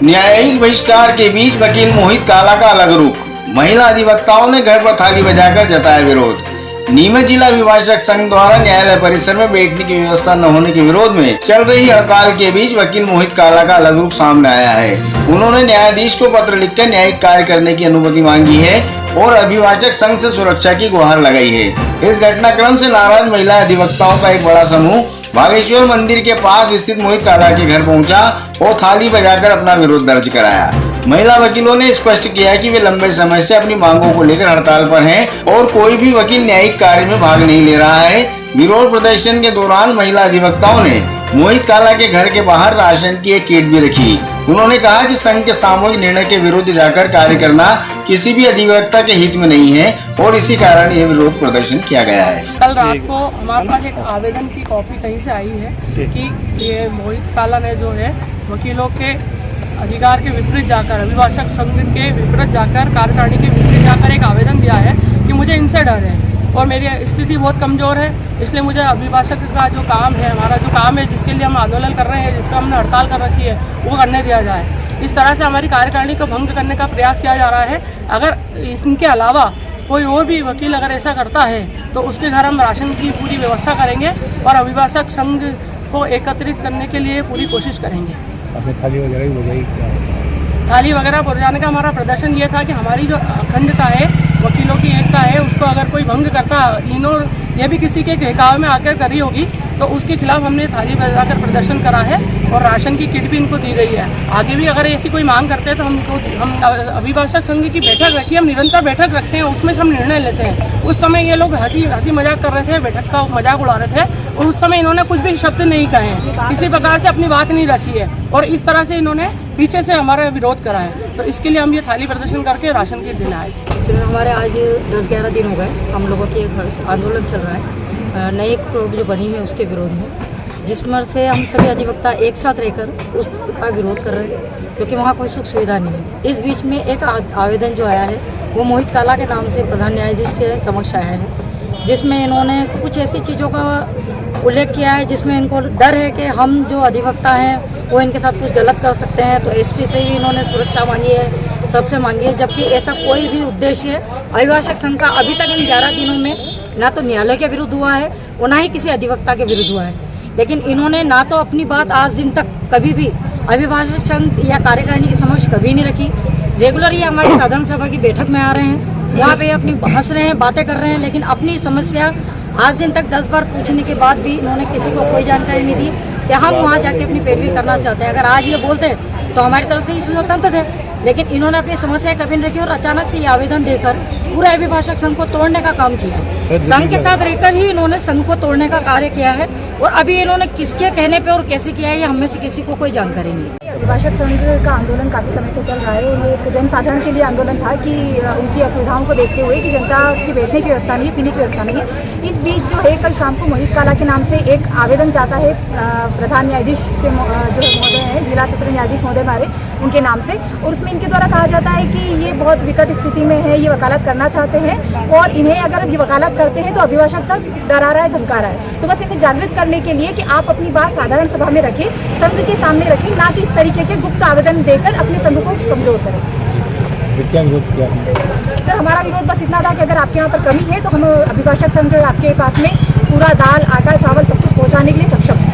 न्यायिक बहिष्कार के बीच वकील मोहित काला का अलग रुख। महिला अधिवक्ताओं ने घर पर थाली बजाकर जताया विरोध। नीमच जिला अभिभाषक संघ द्वारा न्यायालय परिसर में बैठने की व्यवस्था न होने के विरोध में चल रही हड़ताल के बीच वकील मोहित काला का अलग रूप सामने आया है। उन्होंने न्यायाधीश को पत्र लिखकर न्यायिक कार्य करने की अनुमति मांगी है और अभिभाषक संघ से सुरक्षा की गुहार लगाई है। इस घटनाक्रम से नाराज महिला अधिवक्ताओं का एक बड़ा समूह बागेश्वर मंदिर के पास स्थित मोहित काला के घर पहुंचा और थाली बजाकर अपना विरोध दर्ज कराया। महिला वकीलों ने स्पष्ट किया कि वे लंबे समय से अपनी मांगों को लेकर हड़ताल पर हैं और कोई भी वकील न्यायिक कार्य में भाग नहीं ले रहा है। विरोध प्रदर्शन के दौरान महिला अधिवक्ताओं ने मोहित काला के घर के बाहर राशन की एक किट भी रखी। उन्होंने कहा कि संघ के सामूहिक निर्णय के विरुद्ध जाकर कार्य करना किसी भी अधिवक्ता के हित में नहीं है और इसी कारण ये विरोध प्रदर्शन किया गया है। कल रात को हमारे पास एक आवेदन की कॉपी कहीं से आई है कि ये मोहित काला ने जो है वकीलों के अधिकार के विपरीत जाकर, अभिभाषक संघ के विपरीत जाकर, कार्यकारिणी के विपरीत जाकर एक आवेदन दिया है कि मुझे इनसे डर है और मेरी स्थिति बहुत कमज़ोर है, इसलिए मुझे अभिभाषक का जो काम है, हमारा जो काम है, जिसके लिए हम आंदोलन कर रहे हैं, जिस पर हमने हड़ताल कर रखी है, वो करने दिया जाए। इस तरह से हमारी कार्यकारिणी को भंग करने का प्रयास किया जा रहा है। अगर इनके अलावा कोई और भी वकील अगर ऐसा करता है तो उसके घर हम राशन की पूरी व्यवस्था करेंगे और अभिभाषक संघ को एकत्रित करने के लिए पूरी कोशिश करेंगे। आपने थाली वगैरह भी बजाई क्या? थाली वगैरह बजाने का हमारा प्रदर्शन ये था कि हमारी जो अखंडता है, वकीलों की एकता है, उसको अगर कोई भंग करता, इन्हों ये भी किसी के बहकावे में आकर करी होगी, तो उसके खिलाफ हमने थाली बजाकर प्रदर्शन करा है और राशन की किट भी इनको दी गई है। आगे भी अगर ऐसी कोई मांग करते हैं तो हम अभिभाषक संघ की बैठक रखी, हम निरंतर बैठक रखते हैं, उसमें से हम निर्णय लेते हैं। उस समय ये लोग हंसी मजाक कर रहे थे, बैठक का मजाक उड़ा रहे थे और उस समय इन्होंने कुछ भी शब्द नहीं कहे, किसी प्रकार से अपनी बात नहीं रखी है और इस तरह से इन्होंने पीछे से हमारा विरोध करा है। तो इसके लिए हम ये थाली प्रदर्शन करके राशन किट देने आए थे। हमारे आज 10-11 दिन हो गए हम लोगों की एक आंदोलन चल रहा है नई रोड जो बनी है उसके विरोध में, जिसमें से हम सभी अधिवक्ता एक साथ रहकर उसका विरोध कर रहे हैं क्योंकि वहाँ कोई सुख सुविधा नहीं है। इस बीच में एक आवेदन जो आया है वो मोहित काला के नाम से प्रधान न्यायाधीश के समक्ष आया है, जिसमें इन्होंने कुछ ऐसी चीज़ों का उल्लेख किया है जिसमें इनको डर है कि हम जो अधिवक्ता हैं वो इनके साथ कुछ गलत कर सकते हैं। तो एसपी से भी इन्होंने सुरक्षा मांगी है, सबसे मांगी है, जबकि ऐसा कोई भी उद्देश्य अभिभाषक संघ का अभी तक इन 11 दिनों में ना तो न्यायालय के विरुद्ध हुआ है और ना ही किसी अधिवक्ता के विरुद्ध हुआ है। लेकिन इन्होंने ना तो अपनी बात आज दिन तक कभी भी अभिभाषक संघ या कार्यकारिणी के समक्ष कभी नहीं रखी। रेगुलर ये हमारी साधारण सभा की बैठक में आ रहे हैं, वहाँ पे अपनी हंस रहे हैं, बातें कर रहे हैं, लेकिन अपनी समस्या आज दिन तक 10 बार पूछने के बाद भी इन्होंने किसी को कोई जानकारी नहीं दी कि हम वहाँ जाके अपनी पैरवी करना चाहते हैं। अगर आज ये बोलते तो हमारी तरफ से ये स्वतंत्र थे, लेकिन इन्होंने अपनी समस्या कभी नहीं रखी और अचानक से ये आवेदन देकर पूरे अभिभाषक संघ को तोड़ने का काम किया है। संघ के साथ रहकर ही इन्होंने संघ को तोड़ने का कार्य किया है और अभी इन्होंने किसके कहने पे और कैसे किया है ये हमें से किसी को कोई जानकारी नहीं है। अभिभाषक संघ का आंदोलन काफ़ी समय से चल रहा है और ये एक जनसाधारण के लिए आंदोलन था कि उनकी असुविधाओं को देखते हुए कि जनता की बैठने की व्यवस्था नहीं है, पीने की व्यवस्था नहीं है। इस बीच जो है कल शाम को मोहित काला के नाम से एक आवेदन जाता है प्रधान न्यायाधीश के जो महोदय हैं, जिला सत्र न्यायाधीश महोदय हमारे, उनके नाम से, और उसमें इनके द्वारा कहा जाता है कि ये बहुत विकट स्थिति में है, ये वकालत करना चाहते हैं और इन्हें अगर ये वकालत करते हैं तो अभिभाषक संघ डरा रहा है, धमका रहा है। तो बस इन्हें जागृत करने के लिए कि आप अपनी बात साधारण सभा में रखें, संघ के सामने रखें, ना कि इस तरीके के गुप्त आवेदन देकर अपने संघ को कमजोर करें। क्या विरोध किया? सर हमारा विरोध बस इतना था कि अगर आपके यहाँ पर कमी है तो हम अभिभाषक संघ जो है आपके पास में पूरा दाल, आटा, चावल सब कुछ पहुँचाने के लिए सक्षम हैं।